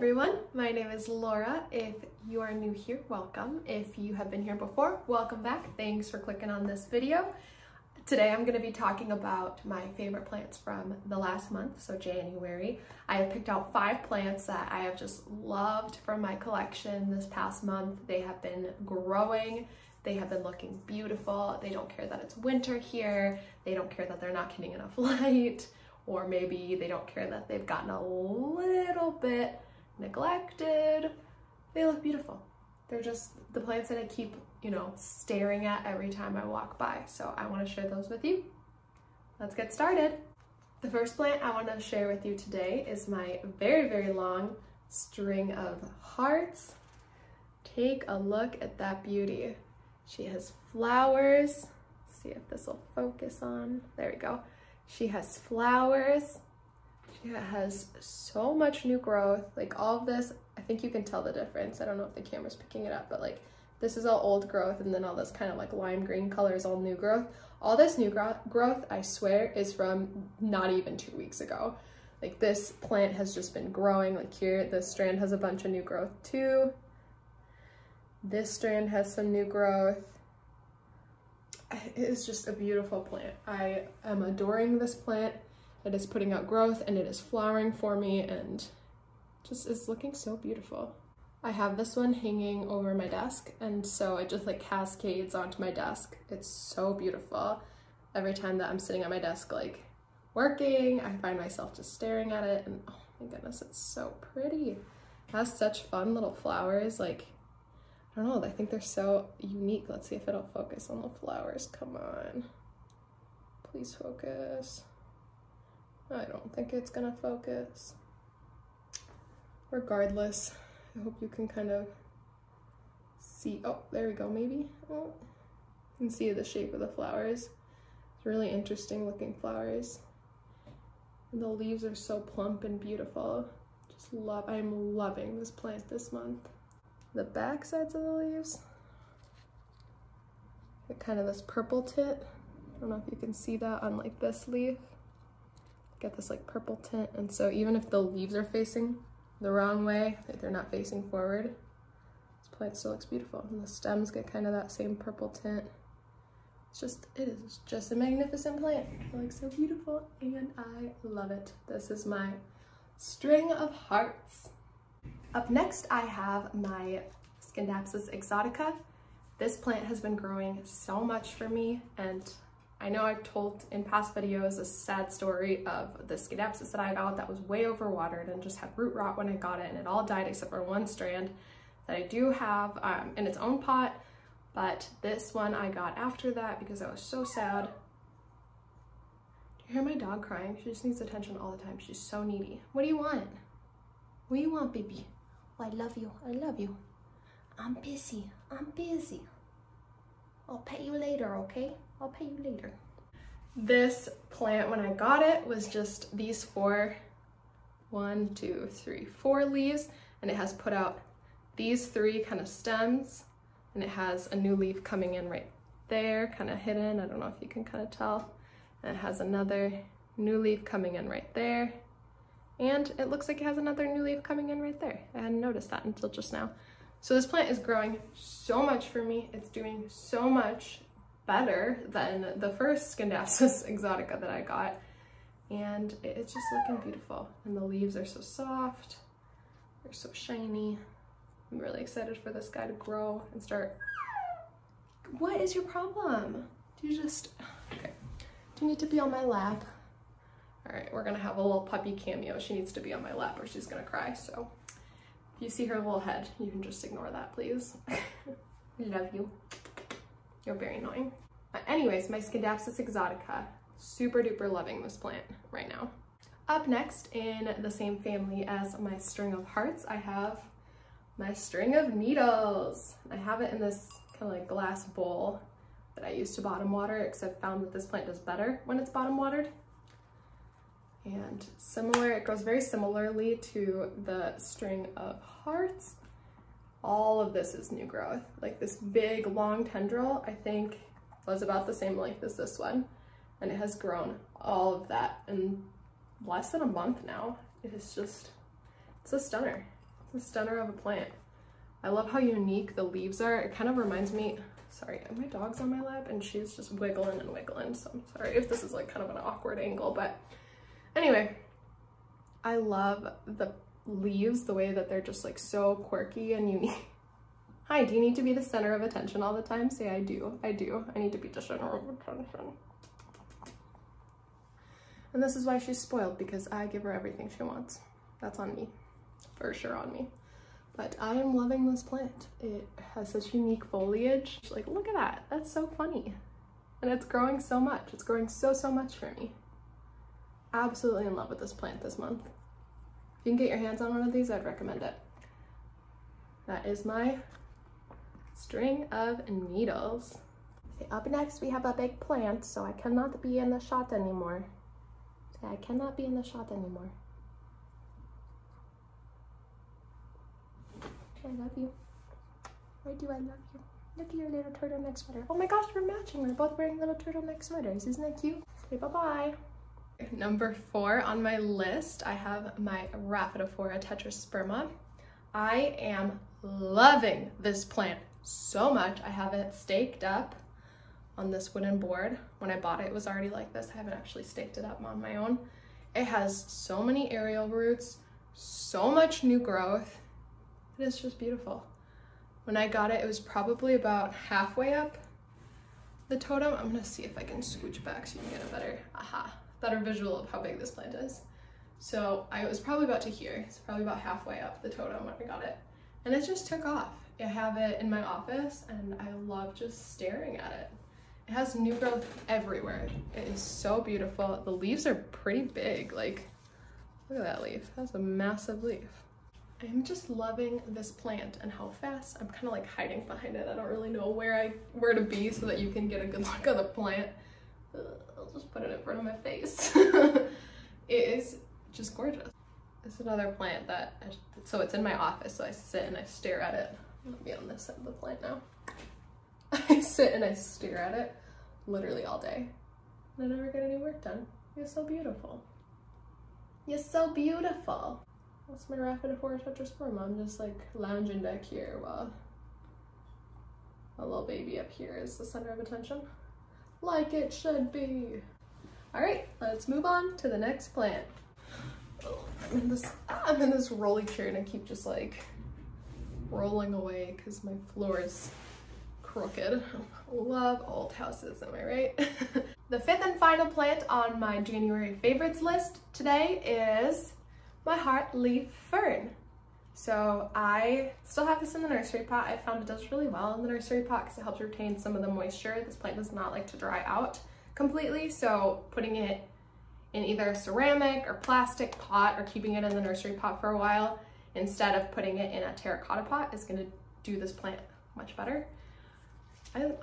everyone, my name is Laura. If you are new here, welcome. If you have been here before, welcome back. Thanks for clicking on this video. Today I'm going to be talking about my favorite plants from the last month, so January. I have picked out 5 plants that I have just loved from my collection this past month. They have been growing, they have been looking beautiful, they don't care that it's winter here, they don't care that they're not getting enough light, or maybe they don't care that they've gotten a little bit neglected. They look beautiful. They're just the plants that I keep, staring at every time I walk by. So I want to share those with you. Let's get started. The first plant I want to share with you today is my very, very long string of hearts. Take a look at that beauty. She has flowers. Let's see if this will focus on. There we go. She has flowers. She has so much new growth. Like all of this, I think you can tell the difference. I don't know if the camera's picking it up, but like this is all old growth, and then all this kind of like lime green color is all new growth. All this new growth, I swear, is from not even 2 weeks ago. Like this plant has just been growing. Like here, this strand has a bunch of new growth too. This strand has some new growth. It is just a beautiful plant. I am adoring this plant. It is putting out growth and it is flowering for me and just is looking so beautiful. I have this one hanging over my desk, and so it just like cascades onto my desk. It's so beautiful. Every time that I'm sitting at my desk like working, I find myself just staring at it, and oh my goodness, it's so pretty. It has such fun little flowers. Like, I don't know, I think they're so unique. Let's see if it'll focus on the flowers. Come on. Please focus. I don't think it's gonna focus. Regardless, I hope you can kind of see. Oh, there we go, maybe. Oh, you can see the shape of the flowers. It's really interesting looking flowers. And the leaves are so plump and beautiful. I'm loving this plant this month. The back sides of the leaves get kind of this purple tint. I don't know if you can see that on like this leaf. Get this like purple tint, and so even if the leaves are facing the wrong way, like they're not facing forward, this plant still looks beautiful. And the stems get kind of that same purple tint. It is just a magnificent plant. It looks so beautiful and I love it. This is my string of hearts. Up next, I have my Schedepas Exotica. This plant has been growing so much for me, and I know I've told in past videos a sad story of the Schedepas that I got that was way overwatered and just had root rot when I got it, and it all died except for one strand that I do have in its own pot, but this one I got after that because I was so sad. Do you hear my dog crying? She just needs attention all the time. She's so needy. What do you want? What do you want, baby? Oh, I love you. I love you. I'm busy. I'm busy. I'll pay you later, okay? I'll pay you later. This plant, when I got it, was just these 4 leaves, and it has put out these 3 kind of stems, and it has a new leaf coming in right there, kind of hidden. I don't know if you can kind of tell. And it has another new leaf coming in right there. And it looks like it has another new leaf coming in right there. I hadn't noticed that until just now. So this plant is growing so much for me. It's doing so much better than the first Schedepas Exotica that I got. And it's just looking beautiful. And the leaves are so soft. They're so shiny. I'm really excited for this guy to grow and start. What is your problem? Do you just, okay. Do you need to be on my lap? All right, we're gonna have a little puppy cameo. She needs to be on my lap or she's gonna cry. So if you see her little head, you can just ignore that, please. I love you. You're very annoying. But anyways, my Schedepas Exotica, super duper loving this plant right now. Up next in the same family as my string of hearts, I have my string of needles. I have it in this kind of like glass bowl that I used to bottom water, except found that this plant does better when it's bottom watered. And it grows very similarly to the string of hearts. All of this is new growth. Like this big long tendril, I think was about the same length as this one. And it has grown all of that in less than a month now. It is just, it's a stunner. the center of a plant. I love how unique the leaves are. It kind of reminds me, sorry, my dog's on my lap and she's just wiggling and wiggling, so I'm sorry if this is like kind of an awkward angle, but anyway, I love the leaves, the way that they're just like so quirky and unique. Hi, do you need to be the center of attention all the time? Say I do. I need to be the center of attention. And this is why she's spoiled, because I give her everything she wants. That's on me, for sure on me. But I am loving this plant. It has such unique foliage. Like, look at that. That's so funny. And it's growing so much. It's growing so much for me. Absolutely in love with this plant this month. If you can get your hands on one of these, I'd recommend it. That is my string of needles. Okay, up next, we have a big plant, so I cannot be in the shot anymore. I cannot be in the shot anymore. I love you. Why do I love you? Look at your little turtleneck sweater. Oh my gosh, we're matching. We're both wearing little turtleneck sweaters. Isn't that cute? Okay, bye-bye. Number 4 on my list, I have my Rapidophora Tetrasperma. I am loving this plant so much. I have it staked up on this wooden board. When I bought it, it was already like this. I haven't actually staked it up on my own. It has so many aerial roots, so much new growth. It is just beautiful. When I got it, it was probably about halfway up the totem. I'm gonna see if I can scooch back so you can get a better visual of how big this plant is. So I was probably about to here. It's probably about halfway up the totem when I got it. And it just took off. I have it in my office and I love just staring at it. It has new growth everywhere. It is so beautiful. The leaves are pretty big. Like, look at that leaf. That's a massive leaf. I'm just loving this plant and how fast. I'm kind of like hiding behind it. I don't really know where to be so that you can get a good look at the plant. I'll just put it in front of my face. It is just gorgeous. This is another plant that, so it's in my office, so I sit and I stare at it. I'm gonna be on this side of the plant now. I sit and I stare at it literally all day. And I never get any work done. You're so beautiful. You're so beautiful. That's my Rapidophora Tetrasperma. I'm just like lounging back here while a little baby up here is the center of attention. Like it should be. All right, let's move on to the next plant. Oh, I'm in this rolly chair and I keep just like rolling away because my floor is crooked. Love old houses, am I right? The 5th and final plant on my January favorites list today is my heart leaf fern. So I still have this in the nursery pot. I found it does really well in the nursery pot because it helps retain some of the moisture. This plant does not like to dry out completely, so putting it in either a ceramic or plastic pot or keeping it in the nursery pot for a while instead of putting it in a terracotta pot is going to do this plant much better.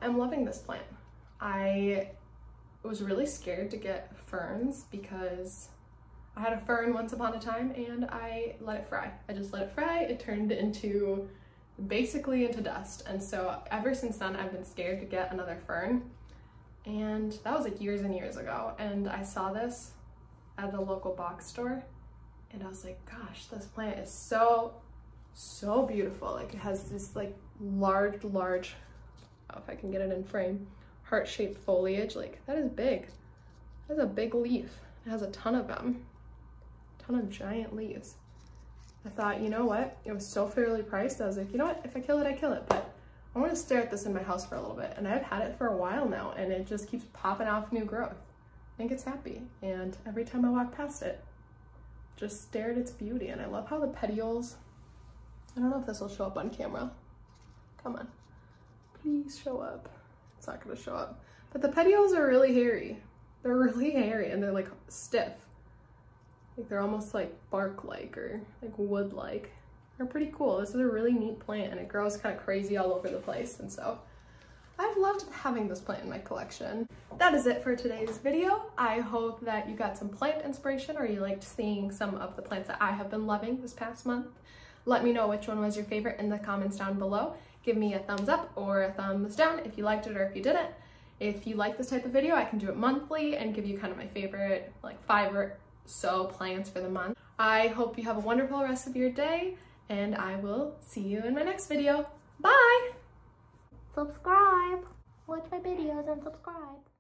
I'm loving this plant. I was really scared to get ferns because I had a fern once upon a time and I let it fry. I just let it fry. It turned into basically into dust. And so ever since then, I've been scared to get another fern. And that was like years and years ago. And I saw this at the local box store and I was like, gosh, this plant is so beautiful. Like it has this like large, oh, if I can get it in frame, heart-shaped foliage. Like that is big. That's a big leaf. It has a ton of them. Ton of giant leaves. I thought, you know what? It was so fairly priced. I was like, you know what? If I kill it, I kill it. But I want to stare at this in my house for a little bit. And I've had it for a while now and it just keeps popping off new growth. I think it's happy. And every time I walk past it, just stare at its beauty. And I love how the petioles, I don't know if this will show up on camera. Come on, please show up. It's not gonna show up. But the petioles are really hairy. They're really hairy and they're like stiff. Like they're almost like bark-like or like wood-like. They're pretty cool. This is a really neat plant and it grows kind of crazy all over the place. And so I've loved having this plant in my collection. That is it for today's video. I hope that you got some plant inspiration or you liked seeing some of the plants that I have been loving this past month. Let me know which one was your favorite in the comments down below. Give me a thumbs up or a thumbs down if you liked it or if you didn't. If you like this type of video, I can do it monthly and give you kind of my favorite like 5 or so plants for the month. I hope you have a wonderful rest of your day and I will see you in my next video. Bye! Subscribe. Watch my videos and subscribe.